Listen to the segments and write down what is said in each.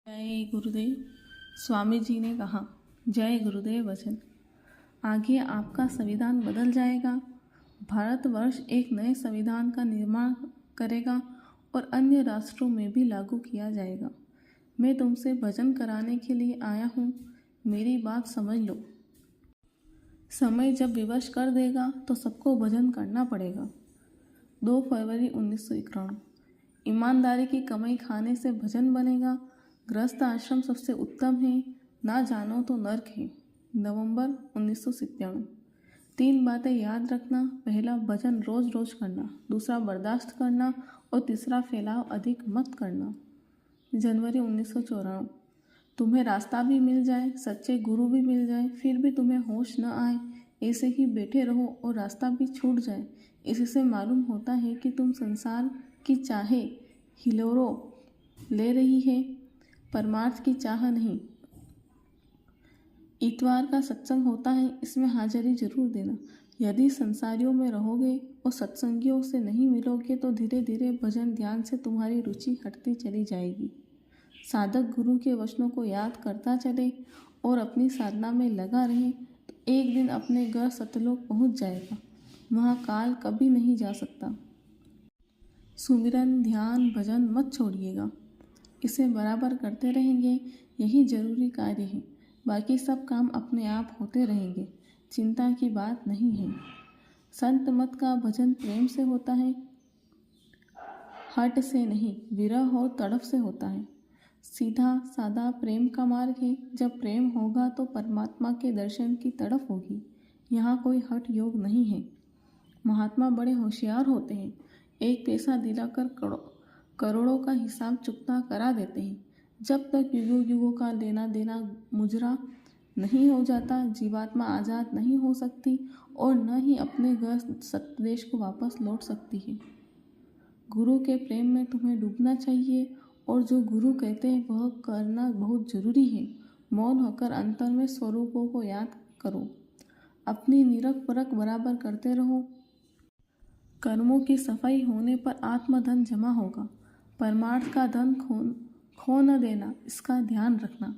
जय गुरुदेव। स्वामी जी ने कहा, जय गुरुदेव वचन। आगे आपका संविधान बदल जाएगा। भारतवर्ष एक नए संविधान का निर्माण करेगा और अन्य राष्ट्रों में भी लागू किया जाएगा। मैं तुमसे भजन कराने के लिए आया हूँ, मेरी बात समझ लो। समय जब विवश कर देगा तो सबको भजन करना पड़ेगा। 2 फरवरी 1991। ईमानदारी की कमाई खाने से भजन बनेगा। गृहस्थ आश्रम सबसे उत्तम है, ना जानो तो नर्क है। नवंबर 1997। 3 बातें याद रखना। पहला, भजन रोज रोज करना। दूसरा, बर्दाश्त करना। और तीसरा, फैलाव अधिक मत करना। जनवरी 1994। तुम्हें रास्ता भी मिल जाए, सच्चे गुरु भी मिल जाए, फिर भी तुम्हें होश न आए, ऐसे ही बैठे रहो और रास्ता भी छूट जाए, इससे मालूम होता है कि तुम संसार की चाहे हिलोरो ले रही है, परमार्थ की चाह नहीं। इतवार का सत्संग होता है, इसमें हाजिरी जरूर देना। यदि संसारियों में रहोगे और सत्संगियों से नहीं मिलोगे तो धीरे धीरे भजन ध्यान से तुम्हारी रुचि हटती चली जाएगी। साधक गुरु के वचनों को याद करता चले और अपनी साधना में लगा रहे तो एक दिन अपने घर सतलोक पहुंच जाएगा। वहाँ काल कभी नहीं जा सकता। सुमिरन ध्यान भजन मत छोड़िएगा, इसे बराबर करते रहेंगे, यही जरूरी कार्य है। बाकी सब काम अपने आप होते रहेंगे, चिंता की बात नहीं है। संत मत का भजन प्रेम से होता है, हट से नहीं, विरह और तड़प से होता है। सीधा सादा प्रेम का मार्ग है। जब प्रेम होगा तो परमात्मा के दर्शन की तड़प होगी। यहाँ कोई हठ योग नहीं है। महात्मा बड़े होशियार होते हैं, एक पैसा दिलाकर करोड़ों का हिसाब चुकता करा देते हैं। जब तक युगों युगों का लेना देना मुजरा नहीं हो जाता, जीवात्मा आज़ाद नहीं हो सकती और न ही अपने घर सतदेश को वापस लौट सकती है। गुरु के प्रेम में तुम्हें डूबना चाहिए और जो गुरु कहते हैं वह करना बहुत जरूरी है। मौन होकर अंतर में स्वरूपों को याद करो। अपनी निरख परख बराबर करते रहो। कर्मों की सफाई होने पर आत्मधन जमा होगा। परमार्थ का धन खो न देना, इसका ध्यान रखना।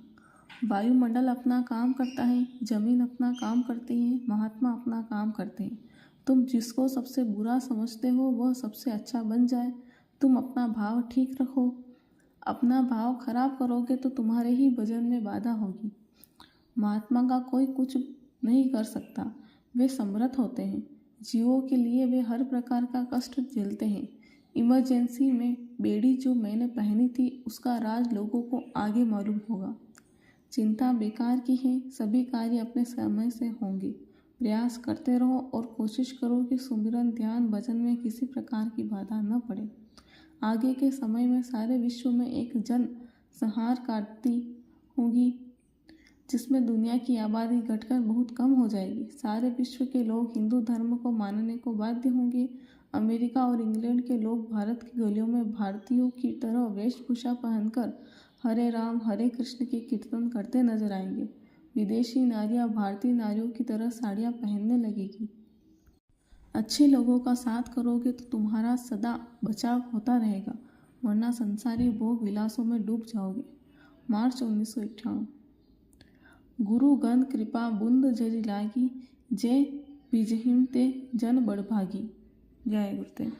वायुमंडल अपना काम करता है, जमीन अपना काम करती है, महात्मा अपना काम करते हैं। तुम जिसको सबसे बुरा समझते हो वह सबसे अच्छा बन जाए। तुम अपना भाव ठीक रखो। अपना भाव खराब करोगे तो तुम्हारे ही भजन में बाधा होगी। महात्मा का कोई कुछ नहीं कर सकता, वे समर्थ होते हैं। जीवों के लिए वे हर प्रकार का कष्ट झेलते हैं। इमरजेंसी में बेड़ी जो मैंने पहनी थी उसका राज लोगों को आगे मालूम होगा। चिंता बेकार की है, सभी कार्य अपने समय से होंगे। प्रयास करते रहो और कोशिश करो कि सुमिरन ध्यान भजन में किसी प्रकार की बाधा न पड़े। आगे के समय में सारे विश्व में एक जन संहार क्रांति होगी जिसमें दुनिया की आबादी घटकर बहुत कम हो जाएगी। सारे विश्व के लोग हिंदू धर्म को मानने को बाध्य होंगे। अमेरिका और इंग्लैंड के लोग भारत की गलियों में भारतीयों की तरह वेशभूषा पहनकर हरे राम हरे कृष्ण के कीर्तन करते नजर आएंगे। विदेशी नारियां भारतीय नारियों की तरह साड़ियां पहनने लगेगी। अच्छे लोगों का साथ करोगे तो तुम्हारा सदा बचाव होता रहेगा, वरना संसारी भोग विलासों में डूब जाओगे। मार्च 1951। गुरु गण कृपा बुंद जरि लागी, जय बिजहिम ते जन बड़भागी। जय गुरुदेव।